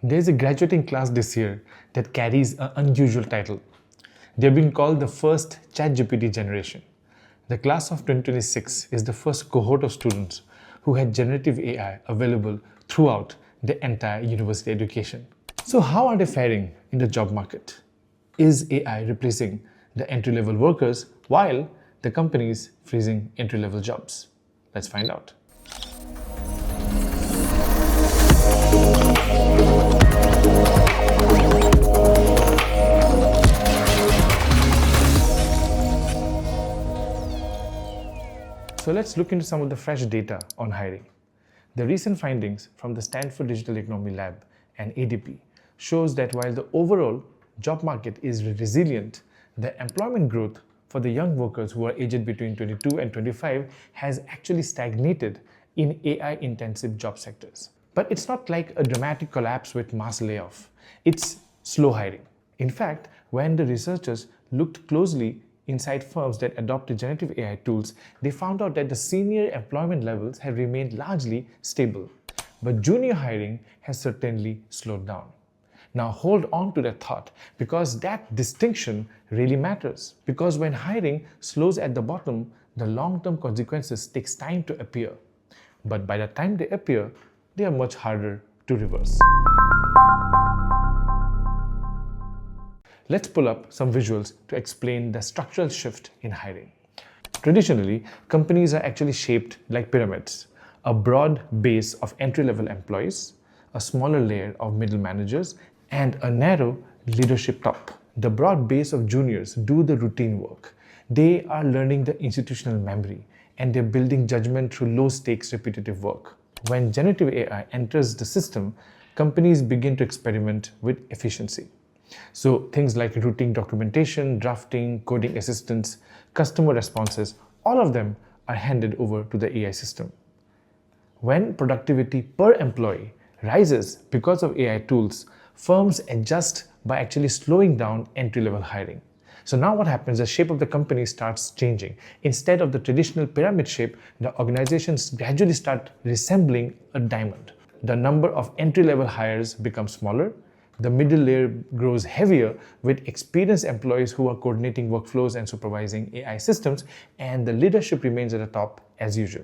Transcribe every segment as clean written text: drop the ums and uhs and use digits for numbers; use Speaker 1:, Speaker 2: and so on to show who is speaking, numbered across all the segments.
Speaker 1: There's a graduating class this year that carries an unusual title. They're being called the first ChatGPT generation. The class of 2026 is the first cohort of students who had generative AI available throughout the entire university education. So how are they faring in the job market? Is AI replacing the entry-level workers while the companies freezing entry-level jobs? Let's find out. So let's look into some of the fresh data on hiring. The recent findings from the Stanford Digital Economy Lab and ADP shows that while the overall job market is resilient, the employment growth for the young workers who are aged between 22 and 25 has actually stagnated in AI-intensive job sectors. But it's not like a dramatic collapse with mass layoff. It's slow hiring. In fact, when the researchers looked closely inside firms that adopted generative AI tools, they found out that the senior employment levels have remained largely stable. But junior hiring has certainly slowed down. Now hold on to that thought, because that distinction really matters. Because when hiring slows at the bottom, the long-term consequences takes time to appear. But by the time they appear, they are much harder to reverse. Let's pull up some visuals to explain the structural shift in hiring. Traditionally, companies are actually shaped like pyramids. A broad base of entry-level employees, a smaller layer of middle managers, and a narrow leadership top. The broad base of juniors do the routine work. They are learning the institutional memory, and they're building judgment through low-stakes repetitive work. When generative AI enters the system, companies begin to experiment with efficiency. So things like routine documentation, drafting, coding assistance, customer responses, all of them are handed over to the AI system. When productivity per employee rises because of AI tools, firms adjust by actually slowing down entry-level hiring. So now what happens, the shape of the company starts changing. Instead of the traditional pyramid shape, the organizations gradually start resembling a diamond. The number of entry-level hires becomes smaller. The middle layer grows heavier with experienced employees who are coordinating workflows and supervising AI systems, and the leadership remains at the top as usual.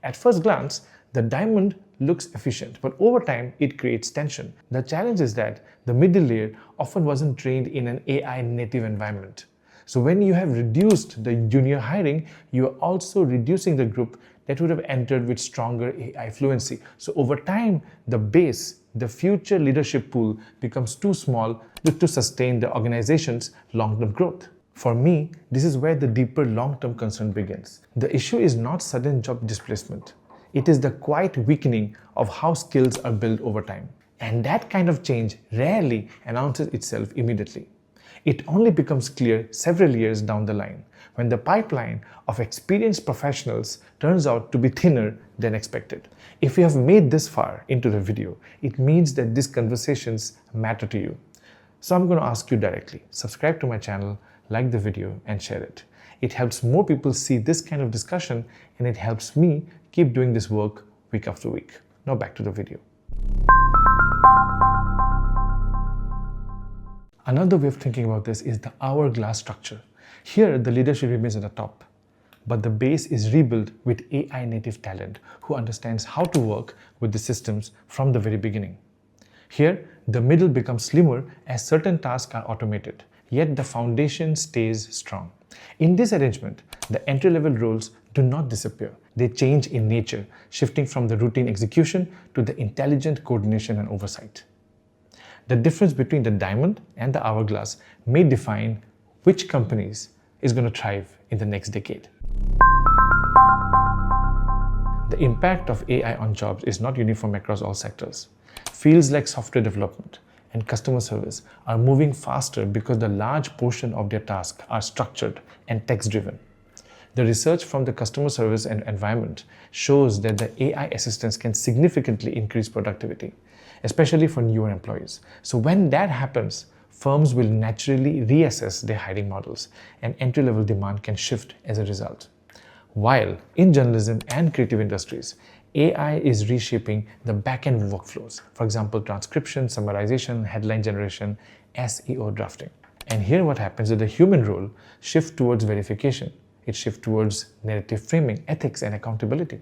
Speaker 1: At first glance, the diamond looks efficient, but over time it creates tension. The challenge is that the middle layer often wasn't trained in an AI native environment. So when you have reduced the junior hiring, you are also reducing the group that would have entered with stronger AI fluency. So over time, the base, the future leadership pool becomes too small to sustain the organization's long-term growth. For me, this is where the deeper long-term concern begins. The issue is not sudden job displacement. It is the quiet weakening of how skills are built over time. And that kind of change rarely announces itself immediately. It only becomes clear several years down the line, when the pipeline of experienced professionals turns out to be thinner than expected. If you have made this far into the video, it means that these conversations matter to you. So I'm going to ask you directly, subscribe to my channel, like the video, and share it. It helps more people see this kind of discussion, and it helps me keep doing this work week after week. Now back to the video. Another way of thinking about this is the hourglass structure. Here, the leadership remains at the top, but the base is rebuilt with AI native talent who understands how to work with the systems from the very beginning. Here, the middle becomes slimmer as certain tasks are automated, yet the foundation stays strong. In this arrangement, the entry-level roles do not disappear. They change in nature, shifting from the routine execution to the intelligent coordination and oversight. The difference between the diamond and the hourglass may define which companies is going to thrive in the next decade. The impact of AI on jobs is not uniform across all sectors. Fields like software development and customer service are moving faster because the large portion of their tasks are structured and text-driven. The research from the customer service and environment shows that the AI assistants can significantly increase productivity, especially for newer employees. So when that happens, firms will naturally reassess their hiring models, and entry-level demand can shift as a result. While in journalism and creative industries, AI is reshaping the back-end workflows. For example, transcription, summarization, headline generation, SEO drafting. And here what happens is the human role shifts towards verification. It shifts towards narrative framing, ethics, and accountability.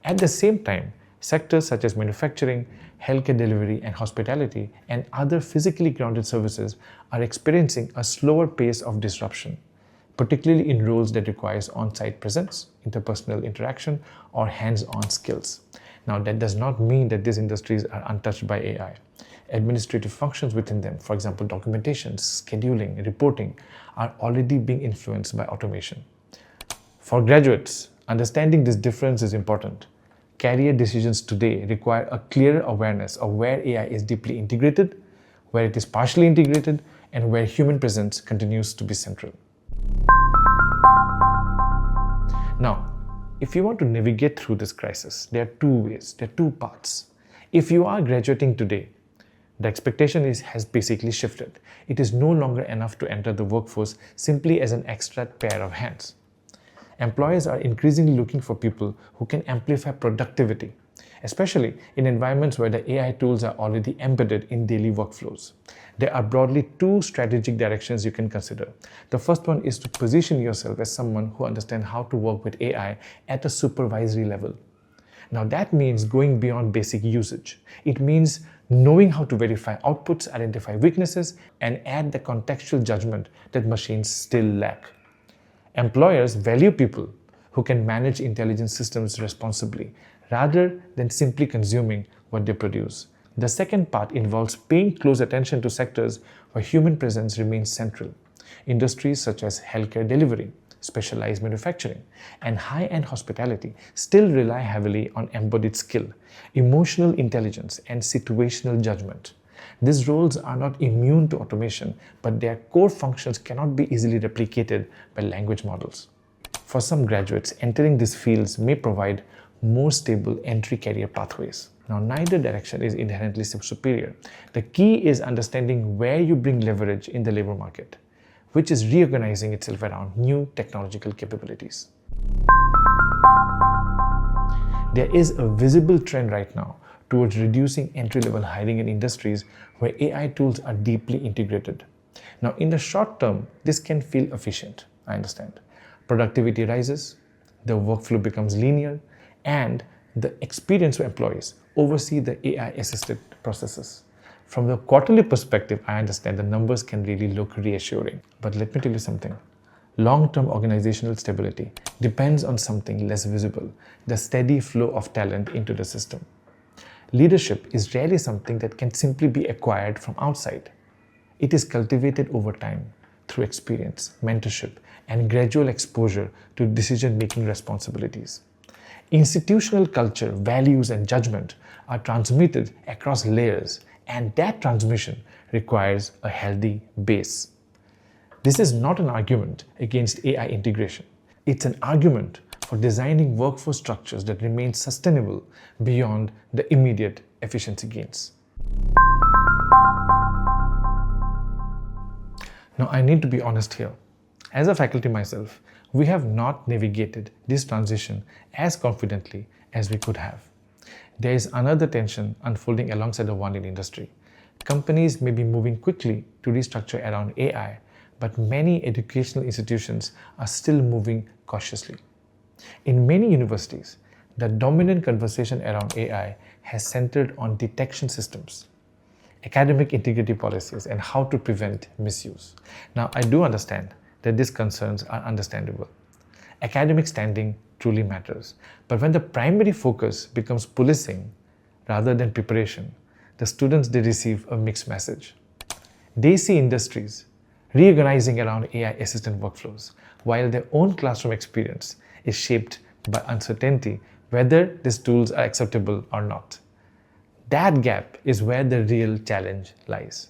Speaker 1: At the same time, sectors such as manufacturing, healthcare delivery, and hospitality, and other physically grounded services are experiencing a slower pace of disruption, particularly in roles that require on-site presence, interpersonal interaction, or hands-on skills. Now, that does not mean that these industries are untouched by AI. Administrative functions within them, for example, documentation, scheduling, reporting, are already being influenced by automation. For graduates, understanding this difference is important. Career decisions today require a clearer awareness of where AI is deeply integrated, where it is partially integrated, and where human presence continues to be central. Now, if you want to navigate through this crisis, there are two ways, there are two paths. If you are graduating today, the expectation has basically shifted. It is no longer enough to enter the workforce simply as an extra pair of hands. Employers are increasingly looking for people who can amplify productivity, especially in environments where the AI tools are already embedded in daily workflows. There are broadly two strategic directions you can consider. The first one is to position yourself as someone who understands how to work with AI at a supervisory level. Now that means going beyond basic usage. It means knowing how to verify outputs, identify weaknesses, and add the contextual judgment that machines still lack. Employers value people who can manage intelligence systems responsibly, rather than simply consuming what they produce. The second part involves paying close attention to sectors where human presence remains central. Industries such as healthcare delivery, specialized manufacturing, and high-end hospitality still rely heavily on embodied skill, emotional intelligence, and situational judgment. These roles are not immune to automation, but their core functions cannot be easily replicated by language models. For some graduates, entering these fields may provide more stable entry career pathways. Now, neither direction is inherently superior. The key is understanding where you bring leverage in the labor market, which is reorganizing itself around new technological capabilities. There is a visible trend right now towards reducing entry-level hiring in industries where AI tools are deeply integrated. Now, in the short term, this can feel efficient, I understand. Productivity rises, the workflow becomes linear, and the experienced employees oversee the AI-assisted processes. From the quarterly perspective, I understand the numbers can really look reassuring. But let me tell you something. Long-term organizational stability depends on something less visible, the steady flow of talent into the system. Leadership is rarely something that can simply be acquired from outside. It is cultivated over time through experience, mentorship, and gradual exposure to decision-making responsibilities. Institutional culture, values, and judgment are transmitted across layers, and that transmission requires a healthy base. This is not an argument against AI integration. It's an argument for designing workforce structures that remain sustainable beyond the immediate efficiency gains. Now, I need to be honest here. As a faculty myself, we have not navigated this transition as confidently as we could have. There is another tension unfolding alongside the one in industry. Companies may be moving quickly to restructure around AI, but many educational institutions are still moving cautiously. In many universities, the dominant conversation around AI has centered on detection systems, academic integrity policies, and how to prevent misuse. Now, I do understand that these concerns are understandable. Academic standing truly matters, but when the primary focus becomes policing rather than preparation, the students they receive a mixed message. They see industries reorganizing around AI-assisted workflows, while their own classroom experience is shaped by uncertainty whether these tools are acceptable or not. That gap is where the real challenge lies.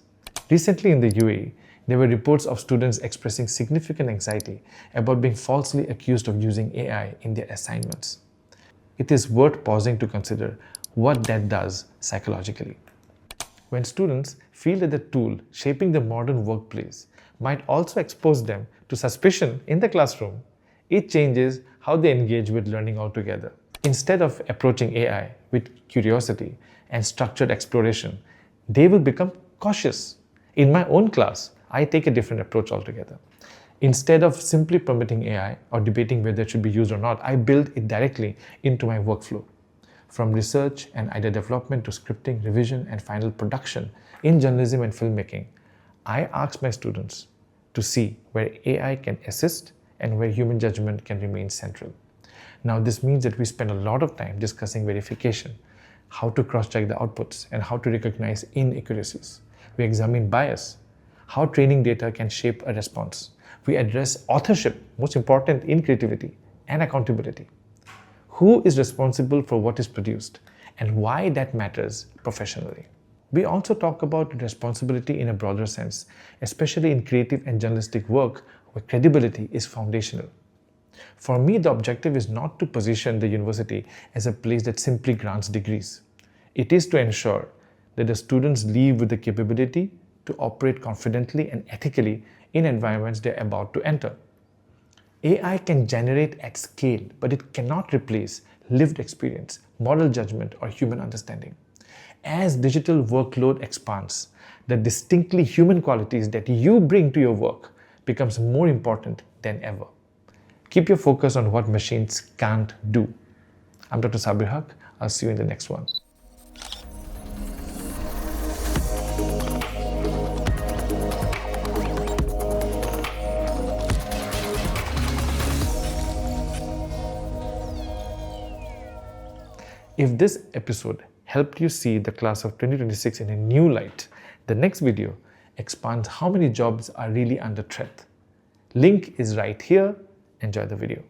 Speaker 1: Recently in the UAE, there were reports of students expressing significant anxiety about being falsely accused of using AI in their assignments. It is worth pausing to consider what that does psychologically. When students feel that the tool shaping the modern workplace might also expose them to suspicion in the classroom, it changes how they engage with learning altogether. Instead of approaching AI with curiosity and structured exploration, they will become cautious. In my own class, I take a different approach altogether. Instead of simply permitting AI or debating whether it should be used or not, I build it directly into my workflow. From research and idea development to scripting, revision, and final production in journalism and filmmaking, I ask my students to see where AI can assist and where human judgment can remain central. Now, this means that we spend a lot of time discussing verification, how to cross-check the outputs, and how to recognize inaccuracies. We examine bias, how training data can shape a response. We address authorship, most important in creativity, and accountability. Who is responsible for what is produced and why that matters professionally. We also talk about responsibility in a broader sense, especially in creative and journalistic work where credibility is foundational. For me, the objective is not to position the university as a place that simply grants degrees. It is to ensure that the students leave with the capability to operate confidently and ethically in environments they are about to enter. AI can generate at scale, but it cannot replace lived experience, moral judgment, or human understanding. As digital workload expands, the distinctly human qualities that you bring to your work becomes more important than ever. Keep your focus on what machines can't do. I'm Dr. Sabir Haq. I'll see you in the next one. If this episode helped you see the class of 2026 in a new light, the next video expands how many jobs are really under threat. Link is right here. Enjoy the video.